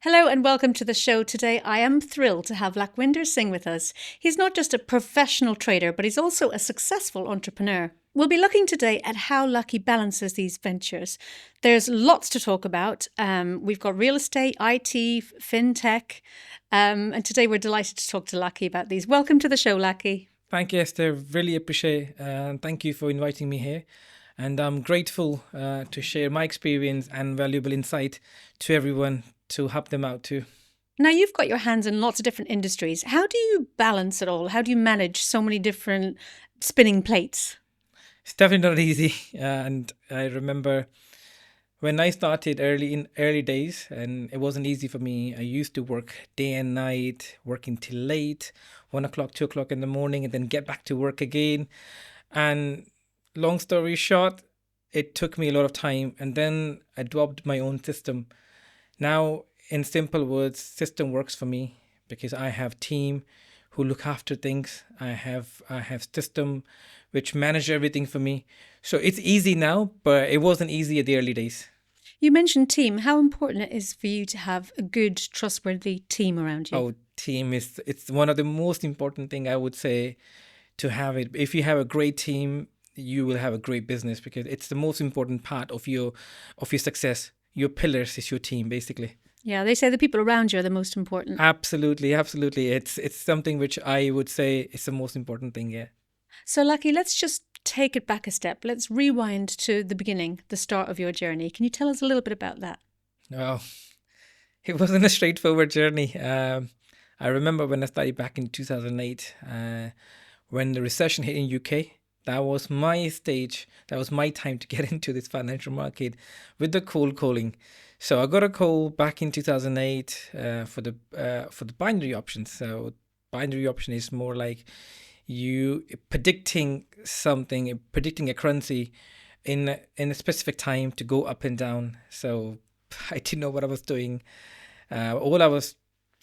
Hello and welcome to the show. Today I am thrilled to have Lakhi Singh with us. He's not just a professional trader, but he's also a successful entrepreneur. We'll be looking today at how Lakhi balances these ventures. There's lots to talk about. We've got real estate, IT, fintech, and today we're delighted to talk to Lakhi about these. Welcome to the show, Lakhi. Thank you, Esther. Really appreciate and thank you for inviting me here. And I'm grateful to share my experience and valuable insight to everyone to help them out too. Now, you've got your hands in lots of different industries. How do you balance it all? How do you manage so many different spinning plates? It's definitely not easy. And I remember when I started early days, and it wasn't easy for me. I used to work day and night, working till late, 1 o'clock, 2 o'clock in the morning, and then get back to work again. And long story short, it took me a lot of time, and then I developed my own system. Now, in simple words, system works for me because I have team who look after things. I have system which manage everything for me. So it's easy now, but it wasn't easy at the early days. You mentioned team. How important it is for you to have a good, trustworthy team around you? Oh, team it's one of the most important thing I would say to have it. If you have a great team, you will have a great business because it's the most important part of your success. Your pillars is your team, basically. Yeah, they say the people around you are the most important. Absolutely. It's something which I would say is the most important thing, yeah. So, Lakhi, let's just take it back a step. Let's rewind to the beginning, the start of your journey. Can you tell us a little bit about that? Well, it wasn't a straightforward journey. I remember when I started back in 2008, when the recession hit in UK. That was my stage. That was my time to get into this financial market with the cold calling. So I got a call back in 2008 for the binary options. So binary option is more like you predicting something, predicting a currency in a specific time to go up and down. So I didn't know what I was doing. All I was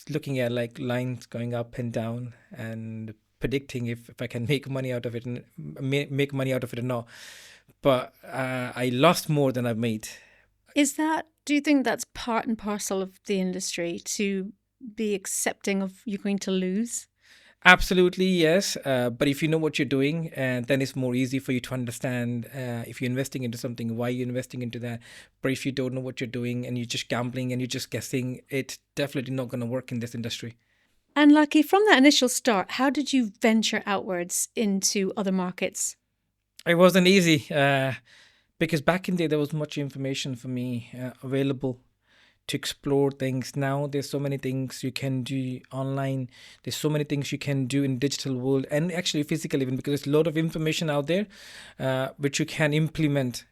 looking at like lines going up and down and predicting if I can make money out of it and make money out of it or not. But I lost more than I've made. Do you think that's part and parcel of the industry, to be accepting of you're going to lose? Absolutely, yes. But if you know what you're doing, then it's more easy for you to understand if you're investing into something, why you're investing into that. But if you don't know what you're doing and you're just gambling and you're just guessing, it's definitely not going to work in this industry. And Lakhi, from that initial start, how did you venture outwards into other markets? It wasn't easy because back in the day, there was much information for me available to explore things. Now there's so many things you can do online. There's so many things you can do in digital world and actually physical even, because there's a lot of information out there which you can implement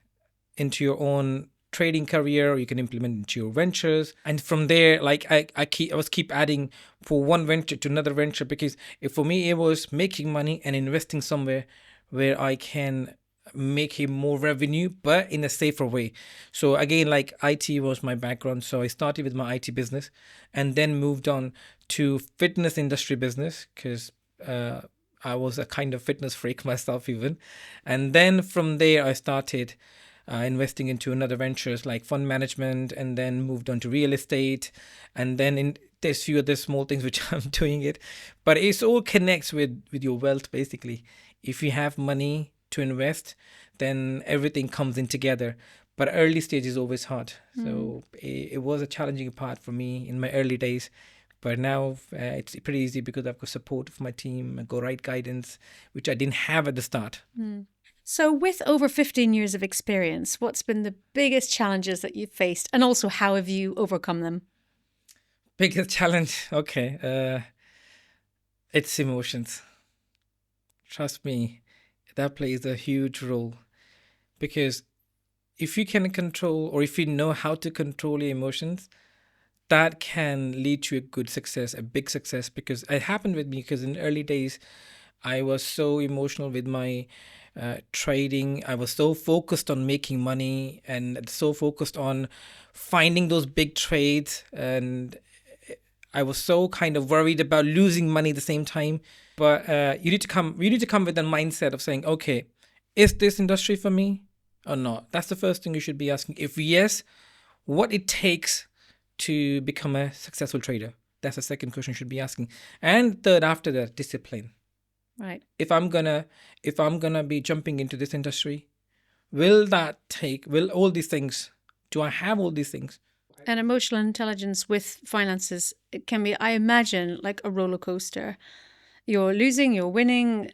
into your own trading career, or you can implement into your ventures. And from there, like I was keep adding for one venture to another venture, because for me it was making money and investing somewhere where I can make a more revenue but in a safer way. So again, like IT was my background, so I started with my IT business and then moved on to fitness industry business because I was a kind of fitness freak myself even. And then from there I started investing into another ventures like fund management, and then moved on to real estate, and then there's few other small things which I'm doing it. But it's all connects with your wealth basically. If you have money to invest, then everything comes in together. But early stage is always hard. So it was a challenging part for me in my early days. But now it's pretty easy because I've got support of my team, I've got right guidance, which I didn't have at the start. So with over 15 years of experience, what's been the biggest challenges that you've faced, and also how have you overcome them? Biggest challenge, okay. It's emotions. Trust me, that plays a huge role, because if you can control, or if you know how to control your emotions, that can lead to a good success, a big success. Because it happened with me, because in early days I was so emotional with my trading. I was so focused on making money and so focused on finding those big trades, and I was so kind of worried about losing money at the same time. But you need to come with a mindset of saying, okay, is this industry for me or not? That's the first thing you should be asking. If yes, what it takes to become a successful trader? That's the second question you should be asking. And third, after that, discipline. Right. If I'm gonna be jumping into this industry, will all these things, do I have all these things? And emotional intelligence with finances, it can be, I imagine, like a roller coaster. You're losing, you're winning.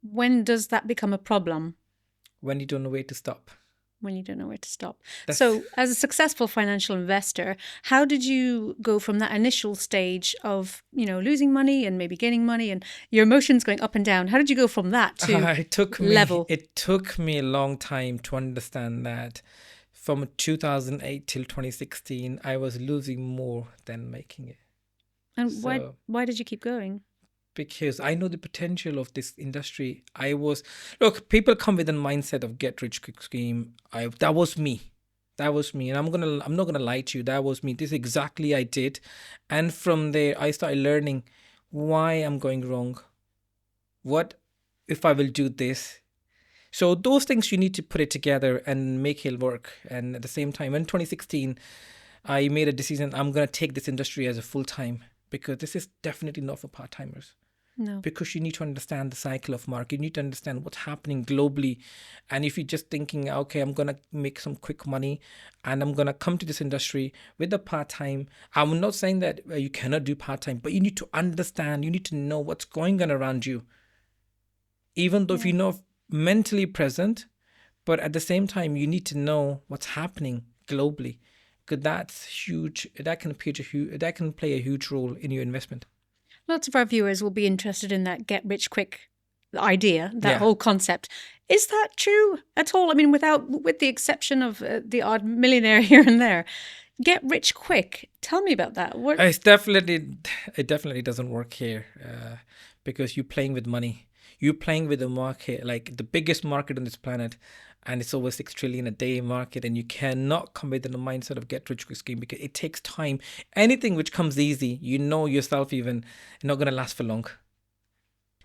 When does that become a problem? When you don't know where to stop. When you don't know where to stop. That's- So, as a successful financial investor, how did you go from that initial stage of, losing money and maybe gaining money and your emotions going up and down? How did you go from that to level? It took me a long time to understand that. From 2008 till 2016, I was losing more than making it. And why did you keep going? Because I know the potential of this industry. People come with a mindset of get rich quick scheme. That was me, and I'm not gonna lie to you. That was me. This is exactly I did, and from there I started learning why I'm going wrong. What if I will do this? So those things you need to put it together and make it work. And at the same time, in 2016, I made a decision. I'm gonna take this industry as a full time, because this is definitely not for part timers. No. Because you need to understand the cycle of market. You need to understand what's happening globally. And if you're just thinking, okay, I'm going to make some quick money and I'm going to come to this industry with a part-time. I'm not saying that you cannot do part-time, but you need to understand, you need to know what's going on around you. Even though if you're not mentally present, but at the same time, you need to know what's happening globally. Because that's huge. That can play a huge role in your investment. Lots of our viewers will be interested in that get rich quick idea, that whole concept. Is that true at all? I mean, with the exception of the odd millionaire here and there, get rich quick. Tell me about that. It definitely doesn't work here, because you're playing with money. You're playing with a market, like the biggest market on this planet, and it's over 6 trillion a day market, and you cannot come with the mindset of get rich quick scheme, because it takes time. Anything which comes easy, yourself even, not going to last for long.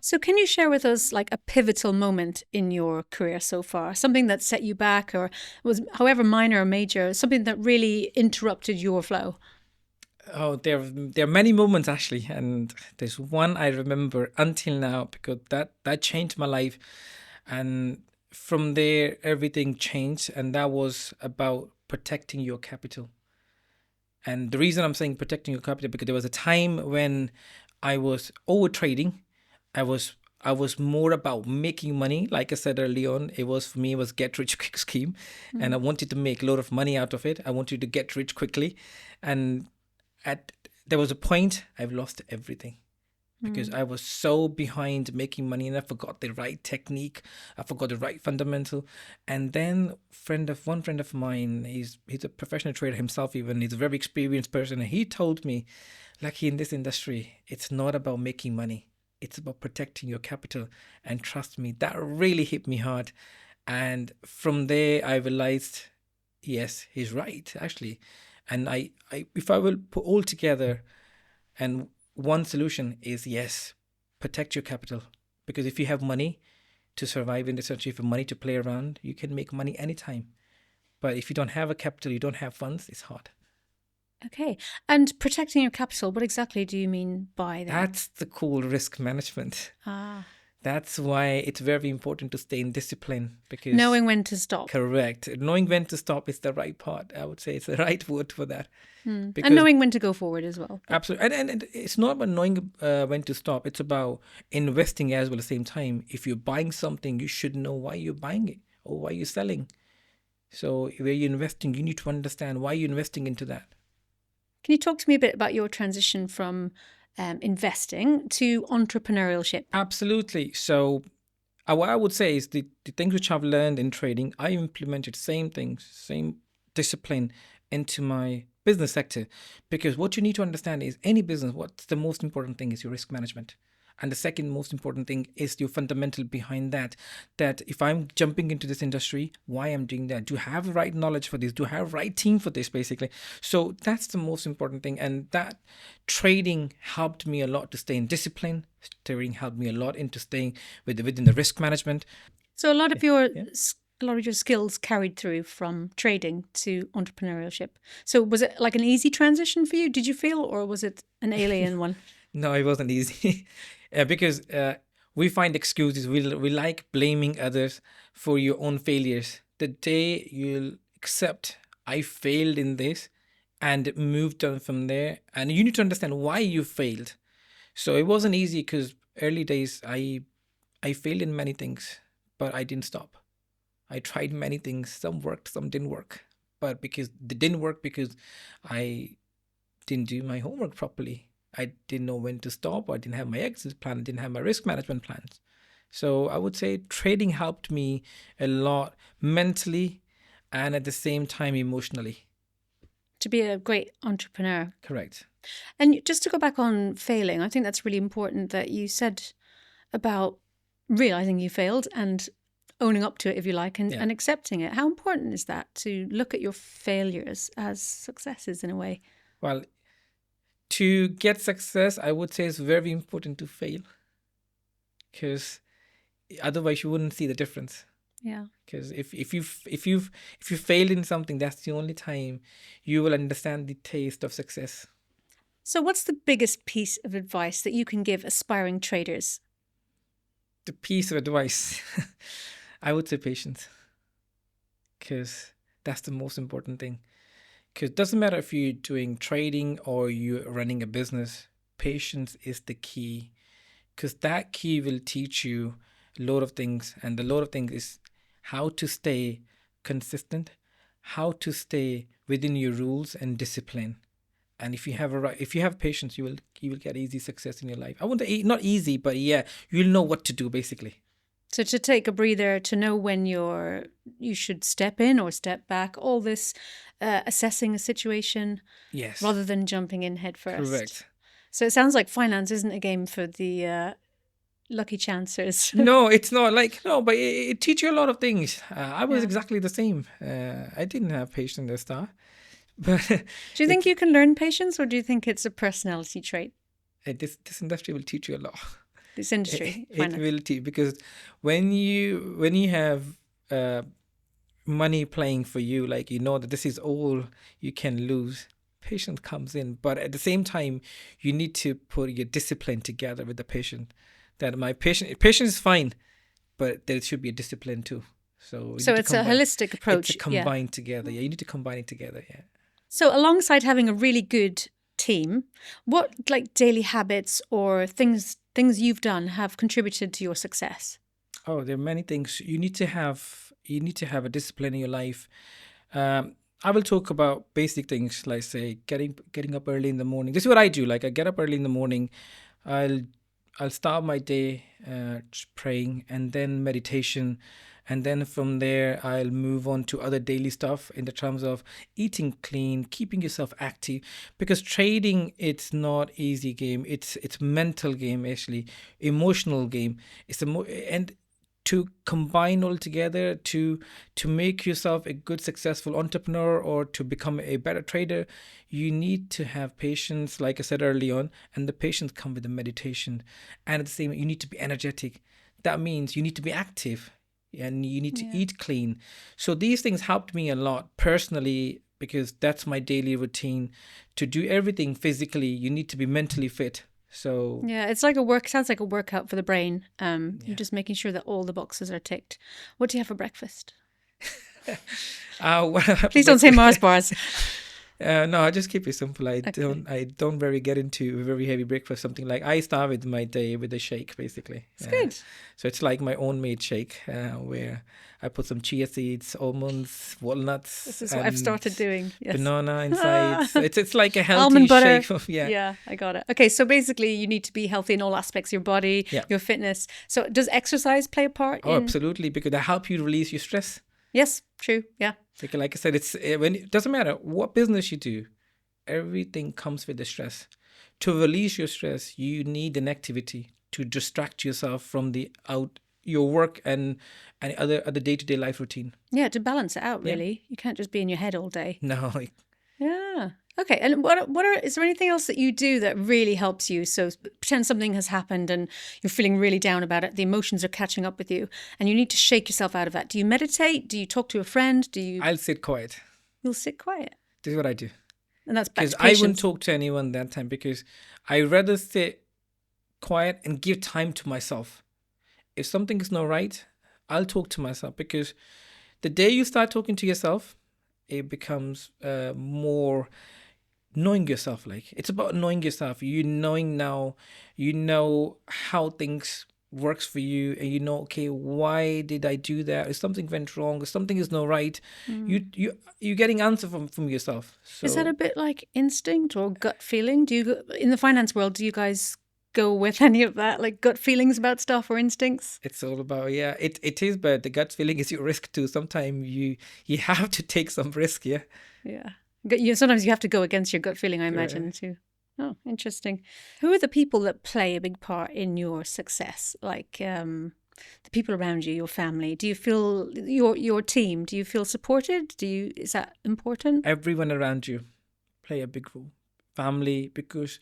So can you share with us like a pivotal moment in your career so far? Something that set you back, or was, however minor or major, something that really interrupted your flow? Oh, there are many moments actually, and there's one I remember until now, because that changed my life, and from there everything changed, and that was about protecting your capital. And the reason I'm saying protecting your capital, because there was a time when I was over trading. I was more about making money. Like I said early on, it was get rich quick scheme, and I wanted to make a lot of money out of it. I wanted to get rich quickly, and there was a point I've lost everything, because I was so behind making money, and I forgot the right technique, I forgot the right fundamental. And then one friend of mine, he's a professional trader himself, even he's a very experienced person, and he told me, Lakhi, in this industry, it's not about making money, it's about protecting your capital. And trust me, that really hit me hard. And from there I realized, yes, he's right actually. And I if I will put all together, and one solution is, yes, protect your capital. Because if you have money to survive in this country, if you have money to play around, you can make money anytime. But if you don't have a capital, you don't have funds, it's hard. Okay. And protecting your capital, what exactly do you mean by that? That's the cool risk management. That's why it's very important to stay in discipline, because knowing when to stop. Correct. Knowing when to stop is the right part. I would say it's the right word for that. And knowing when to go forward as well. Absolutely. And it's not about knowing when to stop. It's about investing as well at the same time. If you're buying something, you should know why you're buying it or why you're selling. So where you're investing, you need to understand why you're investing into that. Can you talk to me a bit about your transition from investing to entrepreneurialship? Absolutely. So what I would say is the things which I've learned in trading, I implemented same things, same discipline into my business sector. Because what you need to understand is, any business, what's the most important thing is your risk management. And the second most important thing is your fundamental behind that. That if I'm jumping into this industry, why I'm doing that? Do I have the right knowledge for this? Do I have the right team for this, basically? So that's the most important thing. And that trading helped me a lot to stay in discipline. Trading helped me a lot into staying within the risk management. So a lot of your a lot of your skills carried through from trading to entrepreneurship. So was it like an easy transition for you, did you feel, or was it an alien one? No, it wasn't easy. Because we find excuses. We like blaming others for your own failures. The day you'll accept, I failed in this, and moved on from there, and you need to understand why you failed. So it wasn't easy because early days I failed in many things, but I didn't stop. I tried many things. Some worked, some didn't work. But because they didn't work because I didn't do my homework properly. I didn't know when to stop. I didn't have my exit plan. I didn't have my risk management plans. So I would say trading helped me a lot mentally and at the same time emotionally. To be a great entrepreneur. Correct. And just to go back on failing, I think that's really important that you said about realizing you failed and owning up to it, if you like, and accepting it. How important is that, to look at your failures as successes in a way? Well, to get success, I would say it's very important to fail, because otherwise you wouldn't see the difference. Yeah. Because if you failed in something, that's the only time you will understand the taste of success. So what's the biggest piece of advice that you can give aspiring traders? The piece of advice, I would say patience, because that's the most important thing. Because it doesn't matter if you're doing trading or you're running a business, patience is the key, because that key will teach you a lot of things. And a lot of things is how to stay consistent, how to stay within your rules and discipline. And if you have patience, you will get easy success in your life. I wouldn't say not easy, but yeah, you'll know what to do basically. So to take a breather, to know when you should step in or step back, all this assessing a situation, Yes, rather than jumping in head first. correct. So it sounds like finance isn't a game for the lucky chancers. No, it's not but it teaches you a lot of things. I was Yeah. exactly the same. I didn't have patience at the start. But Do you think you can learn patience, or do you think it's a personality trait? this industry will teach you a lot. This industry, It finance. will teach, because when you have money playing for you, like you know that this is all you can lose, patience comes in. But at the same time, you need to put your discipline together with the patient. That my patience is fine, but there should be a discipline too. So it's a holistic approach. It's combined together. Yeah, you need to combine it together. Yeah. So alongside having a really good team, what like daily habits or things you've done have contributed to your success? Oh, there are many things you need to have. You need to have a discipline in your life. I will talk about basic things, like say getting up early in the morning. This is what I do. Like I get up early in the morning. I'll start my day praying, and then meditation, and then from there I'll move on to other daily stuff in the terms of eating clean, keeping yourself active, because trading, it's not easy game. It's mental game, actually emotional game. And to combine all together, to make yourself a good successful entrepreneur or to become a better trader, you need to have patience, like I said early on, and the patience come with the meditation. And at the same, you need to be energetic. That means you need to be active, and you need to eat clean. So these things helped me a lot personally, because that's my daily routine. To do everything physically, you need to be mentally fit. So yeah, it's like sounds like a workout for the brain. You're just making sure that all the boxes are ticked. What do you have for breakfast? Please don't say Mars bars. No, I just keep it simple. I don't very get into a very heavy breakfast. Something like, I start with my day with a shake, basically. It's good. So it's like my own made shake, where I put some chia seeds, almonds, walnuts. This is what I've started doing. Yes. Banana inside. So it's like a healthy almond butter. shake. Yeah, I got it. Okay, so basically you need to be healthy in all aspects of your body, your fitness. So does exercise play a part? Oh, absolutely, because they help you release your stress. Yes, true. Yeah. Like I said, it doesn't matter what business you do, everything comes with the stress. To release your stress, you need an activity to distract yourself from your work and other day-to-day life routine. Yeah, to balance it out, really. You can't just be in your head all day. No. Yeah. Okay, and is there anything else that you do that really helps you? So pretend something has happened and you're feeling really down about it. The emotions are catching up with you, and you need to shake yourself out of that. Do you meditate? Do you talk to a friend? I'll sit quiet. You'll sit quiet, This is what I do. and that's back Because to I wouldn't patience. talk to anyone that time, because I rather sit quiet and give time to myself. If something is not right, I'll talk to myself, because the day you start talking to yourself, it becomes more knowing yourself. Like, it's about knowing yourself. You knowing now, you know how things works for you, and you know, okay, why did I do that? If something went wrong, if something is not right, you're getting answer from yourself. Is that So a bit like instinct or gut feeling? In the finance world, do you guys go with any of that, like gut feelings about stuff or instincts? it's all about, yeah, it is, but the gut feeling is your risk too. Sometimes you have to take some risk, yeah. Yeah. Sometimes you have to go against your gut feeling, I imagine, Correct. too. Oh, interesting. Who are the people that play a big part in your success? Like the people around you, your family. Do you feel your team? Do you feel supported? Is that important? Everyone around you play a big role. Family, because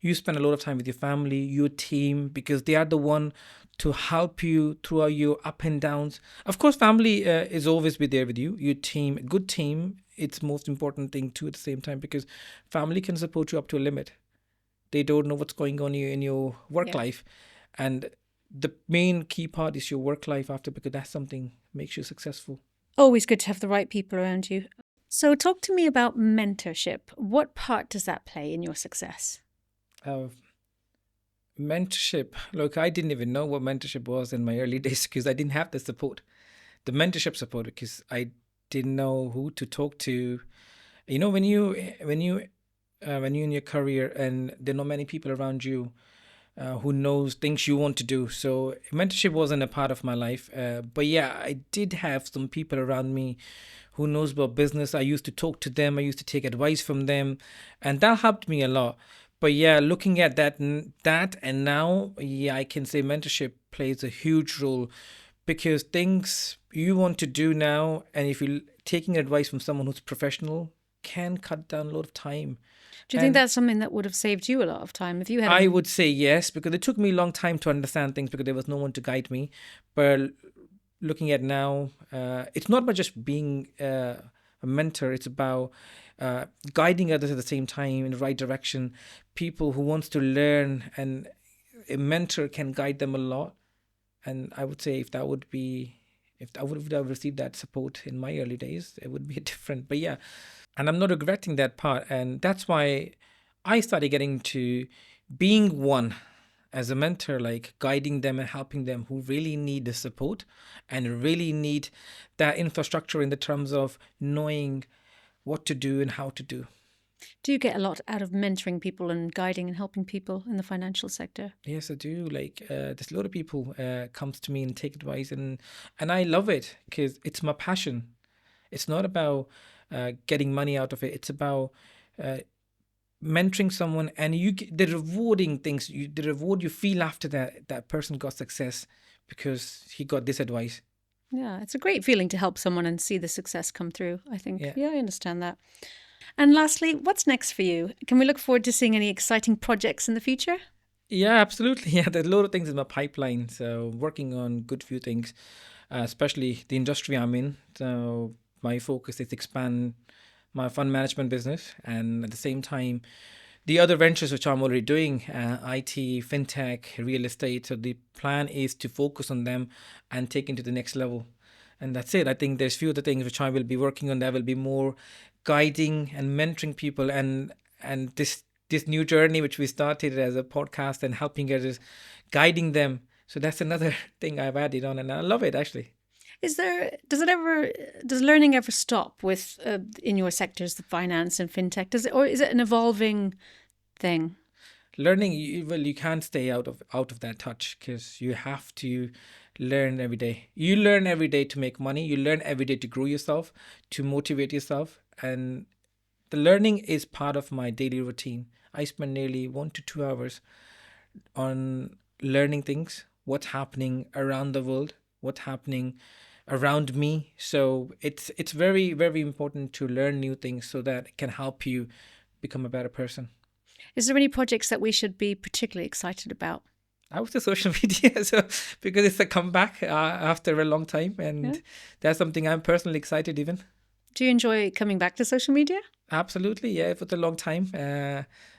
you spend a lot of time with your family, your team, because they are the one to help you throughout your up and downs. Of course, family is always be there with you. Your team, a good team, it's most important thing too at the same time, because family can support you up to a limit. They don't know what's going on in your work Yeah. life, and the main key part is your work life after, because that's something makes you successful. Always good to have the right people around you. So, talk to me about mentorship. What part does that play in your success? Uh, Mentorship. Look, I didn't even know what mentorship was in my early days, because I didn't have the mentorship support, because I didn't know who to talk to. You know, when you're in your career and there are not many people around you who knows things you want to do. So mentorship wasn't a part of my life. But yeah, I did have some people around me who knows about business. I used to talk to them. I used to take advice from them, and that helped me a lot. But yeah, looking at that and now, yeah, I can say mentorship plays a huge role, because things you want to do now, and if you're taking advice from someone who's professional, can cut down a lot of time. Do you think And that's something that would have saved you a lot of time if you had I a would say yes, because it took me a long time to understand things, because there was no one to guide me. But looking at now, it's not about just being a mentor. It's about guiding others at the same time in the right direction. People who wants to learn, and a mentor can guide them a lot. And I would say if I would have received that support in my early days, it would be different. But yeah, and I'm not regretting that part, and that's why I started getting to being one as a mentor, like guiding them and helping them who really need the support and really need that infrastructure in the terms of knowing what to do and how to do. Do you get a lot out of mentoring people and guiding and helping people in the financial sector? Yes, I do. Like, there's a lot of people comes to me and take advice, and I love it, because it's my passion. It's not about getting money out of it. It's about uh, mentoring someone, and the rewarding things, the reward you feel after that person got success because he got this advice. Yeah, it's a great feeling to help someone and see the success come through, I think. Yeah. Yeah, I understand that. And lastly, what's next for you? Can we look forward to seeing any exciting projects in the future? Yeah, absolutely. Yeah, there's a lot of things in my pipeline. So working on good few things, especially the industry I'm in. So my focus is expand my fund management business, and at the same time, the other ventures which I'm already doing, IT, fintech, real estate. So the plan is to focus on them and take into the next level. And that's it. I think there's few other things which I will be working on that will be more guiding and mentoring people, and this new journey which we started as a podcast and helping others, guiding them. So that's another thing I've added on, and I love it actually. Does learning ever stop with, in your sectors, the finance and fintech? Or is it an evolving thing? Learning, well, you can't stay out of that touch, because you have to learn every day. You learn every day to make money. You learn every day to grow yourself, to motivate yourself, and the learning is part of my daily routine. I spend nearly 1 to 2 hours on learning things, what's happening around the world, what's happening around me. So it's very, very important to learn new things, so that it can help you become a better person. Is there any projects that we should be particularly excited about? I would say social media, so because it's a comeback after a long time, and that's something I'm personally excited even. Do you enjoy coming back to social media? Absolutely, yeah, for a long time.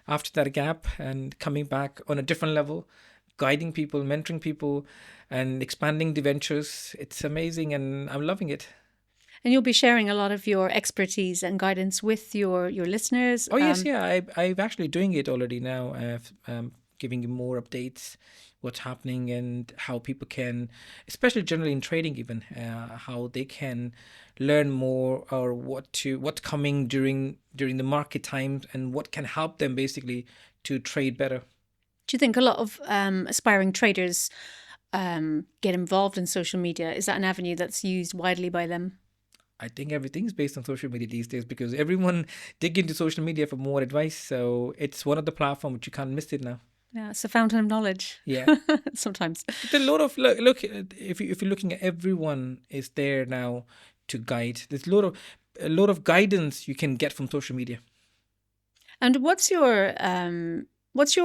After that gap and coming back on a different level, guiding people, mentoring people, and expanding the ventures, it's amazing, and I'm loving it. And you'll be sharing a lot of your expertise and guidance with your listeners. Oh yes, yeah, I'm actually doing it already now. Giving you more updates, what's happening, and how people can, especially generally in trading, even how they can learn more, or what's coming during the market times, and what can help them basically to trade better. Do you think a lot of aspiring traders get involved in social media? Is that an avenue that's used widely by them? I think everything's based on social media these days because everyone dig into social media for more advice. So it's one of the platforms which you can't miss it now. Yeah, it's a fountain of knowledge. Yeah. Sometimes. There's a lot of look. If you're looking at, everyone is there now to guide. There's a lot of guidance you can get from social media. And what's your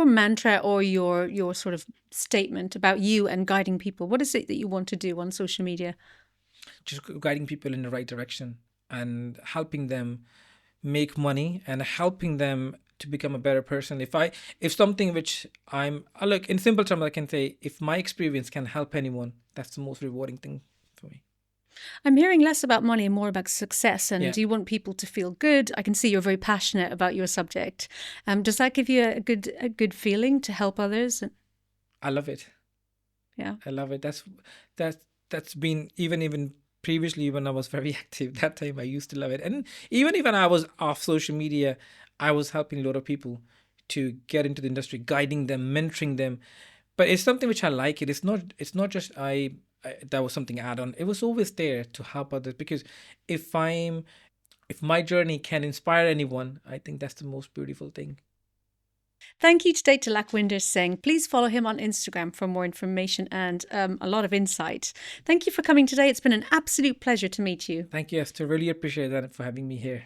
mantra or your sort of statement about you and guiding people? What is it that you want to do on social media? Just guiding people in the right direction and helping them make money and helping them to become a better person. If something which look, in simple terms, I can say, if my experience can help anyone, that's the most rewarding thing for me. I'm hearing less about money and more about success. And Yeah. you want people to feel good. I can see you're very passionate about your subject. Does that give you a good feeling to help others? I love it. Yeah, I love it. That's been even previously when I was very active. That time I used to love it, and even I was off social media, I was helping a lot of people to get into the industry, guiding them, mentoring them. But it's something which I like. It's not just that was something add on. It was always there to help others, because if my journey can inspire anyone, I think that's the most beautiful thing. Thank you today to Lakhi Singh. Please follow him on Instagram for more information and a lot of insight. Thank you for coming today. It's been an absolute pleasure to meet you. Thank you, Esther. Really appreciate that for having me here.